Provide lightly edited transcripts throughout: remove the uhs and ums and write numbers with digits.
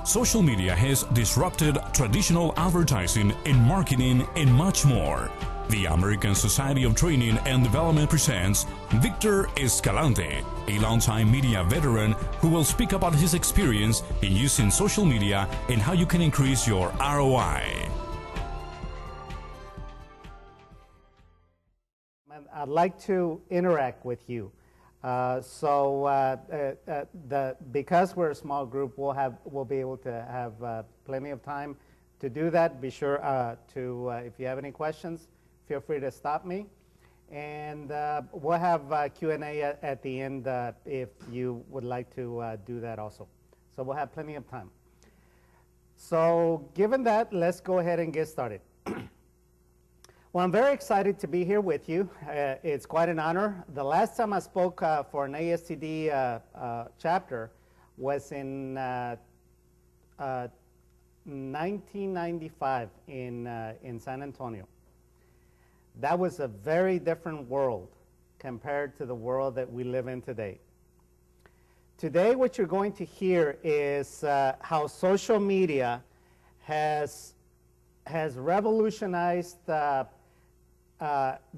Social media has disrupted traditional advertising and marketing and much more. The American Society of Training and Development presents Victor Escalante, a longtime media veteran who will speak about his experience in using social media and how you can increase your ROI. I'd like to interact with you. Because we're a small group, we'll be able to have plenty of time to do that. Be sure if you have any questions, feel free to stop me. And we'll have Q&A at the end if you would like to do that also. So we'll have plenty of time. So given that, let's go ahead and get started. Well, I'm very excited to be here with you. It's quite an honor. The last time I spoke for an ASTD chapter was in 1995 in San Antonio. That was a very different world compared to the world that we live in today. Today, what you're going to hear is how social media has revolutionized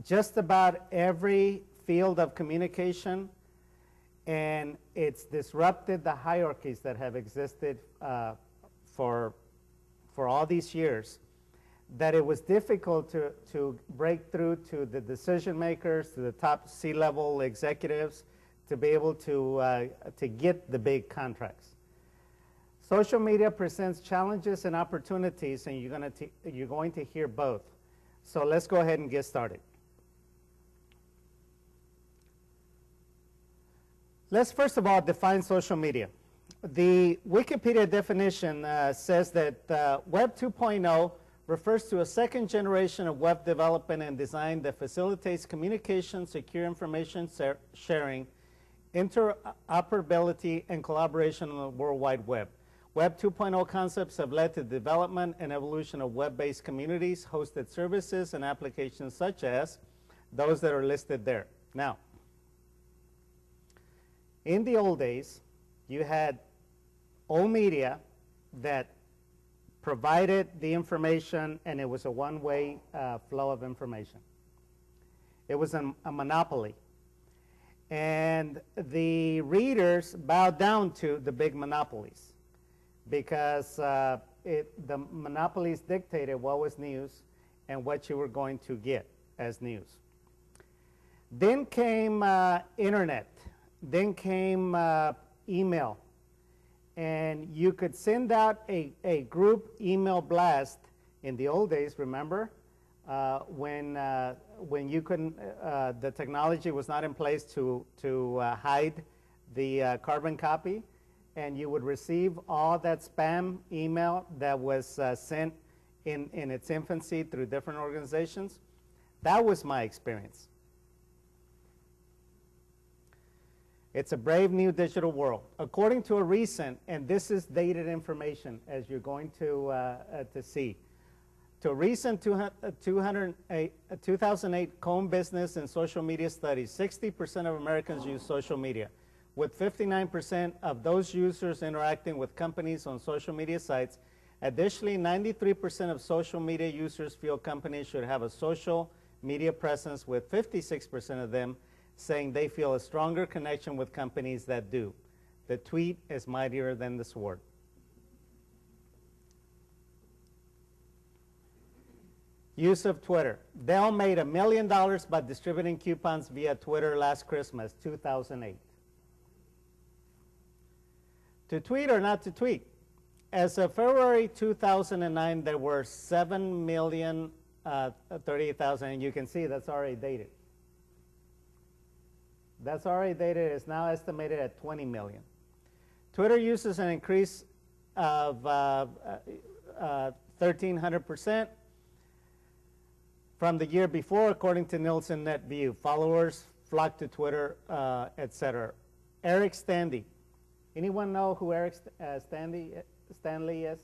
just about every field of communication, and it's disrupted the hierarchies that have existed for all these years, that it was difficult to break through to the decision makers, to the top C-level executives, to be able to get the big contracts. Social media presents challenges and opportunities, and you're going to hear both. So let's go ahead and get started. Let's first of all define social media. The Wikipedia definition says that Web 2.0 refers to a second generation of web development and design that facilitates communication, secure information sharing, interoperability, and collaboration on the World Wide Web. Web 2.0 concepts have led to the development and evolution of web-based communities, hosted services, and applications such as those that are listed there. Now, in the old days, you had old media that provided the information, and it was a one-way flow of information. It was a monopoly. And the readers bowed down to the big monopolies, because the monopolies dictated what was news and what you were going to get as news. Then came internet. Then came email. And you could send out a group email blast in the old days, remember? When you couldn't, the technology was not in place to hide the carbon copy. And you would receive all that spam email that was sent in its infancy through different organizations. That was my experience. It's a brave new digital world. According to a recent, and this is dated information as you're going to see, to a recent 2008 Cone Business and Social Media Study, 60% of Americans use social media, with 59% of those users interacting with companies on social media sites. Additionally, 93% of social media users feel companies should have a social media presence, with 56% of them saying they feel a stronger connection with companies that do. The tweet is mightier than the sword. Use of Twitter. Dell made $1 million by distributing coupons via Twitter last Christmas, 2008. To tweet or not to tweet? As of February 2009, there were 7,038,000, and you can see that's already dated. That's already dated. It's now estimated at 20 million. Twitter uses an increase of 1,300% from the year before, according to Nielsen Net View. Followers flock to Twitter, etc. Eric Stanley. Anyone know who Eric Stanley is?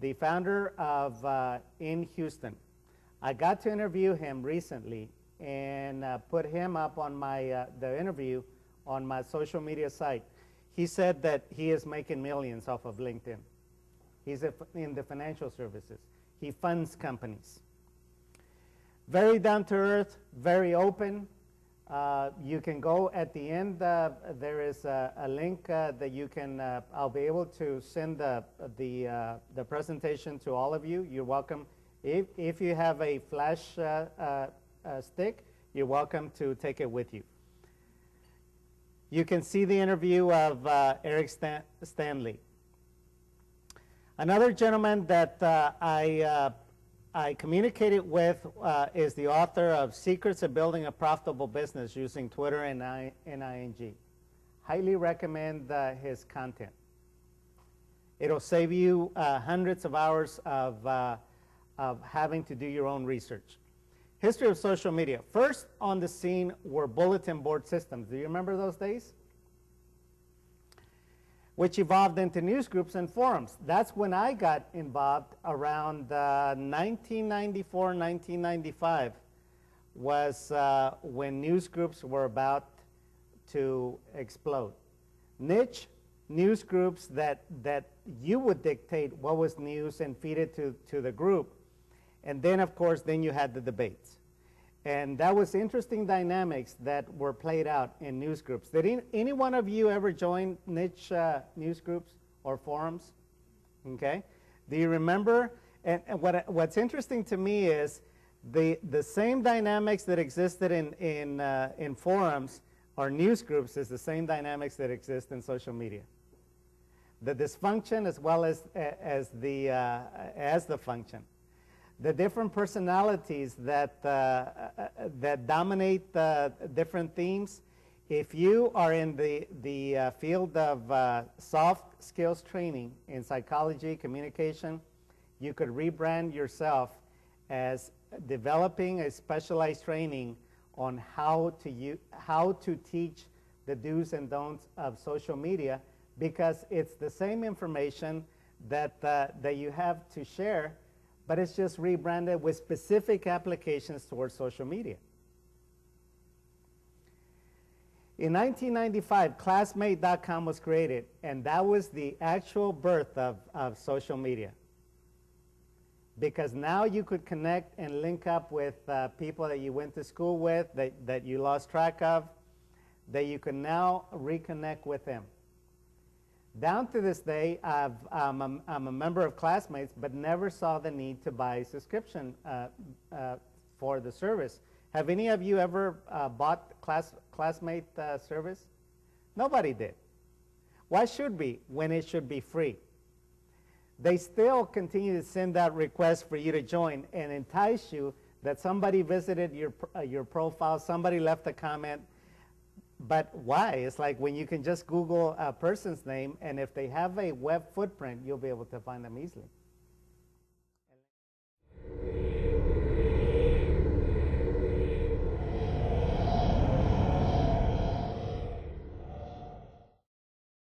The founder of In Houston. I got to interview him recently and put him up on my the interview on my social media site. he said that he is making millions off of LinkedIn. He's in the financial services. He funds companies. Very down to earth, very open. You can go at the end. There is a link that you can. I'll be able to send the presentation to all of you. You're welcome. If you have a flash stick, you're welcome to take it with you. You can see the interview of Eric Stanley. Another gentleman that I communicated with is the author of Secrets of Building a Profitable Business Using Twitter and ING. Highly recommend his content. It'll save you hundreds of hours of having to do your own research. History of social media. First on the scene were bulletin board systems. Do you remember those days? Which evolved into news groups and forums. That's when I got involved around 1994, 1995 was when news groups were about to explode. Niche news groups that you would dictate what was news and feed it to the group. And then, of course, then you had the debates. And that was interesting dynamics that were played out in news groups. Did any one of you ever join niche news groups or forums? Okay. Do you remember? And what's interesting to me is the same dynamics that existed in forums or news groups is the same dynamics that exist in social media. The dysfunction as well as the function. The different personalities that dominate different themes. If you are in the field of soft skills training in psychology, communication, you could rebrand yourself as developing a specialized training on how to teach the do's and don'ts of social media, because it's the same information that you have to share, but it's just rebranded with specific applications towards social media. In 1995, Classmate.com was created, and that was the actual birth of social media. Because now you could connect and link up with people that you went to school with, that you lost track of, that you can now reconnect with them. Down to this day, I'm a member of Classmates, but never saw the need to buy a subscription for the service. Have any of you ever bought Classmate service? Nobody did. Why should we when it should be free? They still continue to send out requests for you to join and entice you that somebody visited your profile, somebody left a comment. But why? It's like when you can just Google a person's name, and if they have a web footprint, you'll be able to find them easily.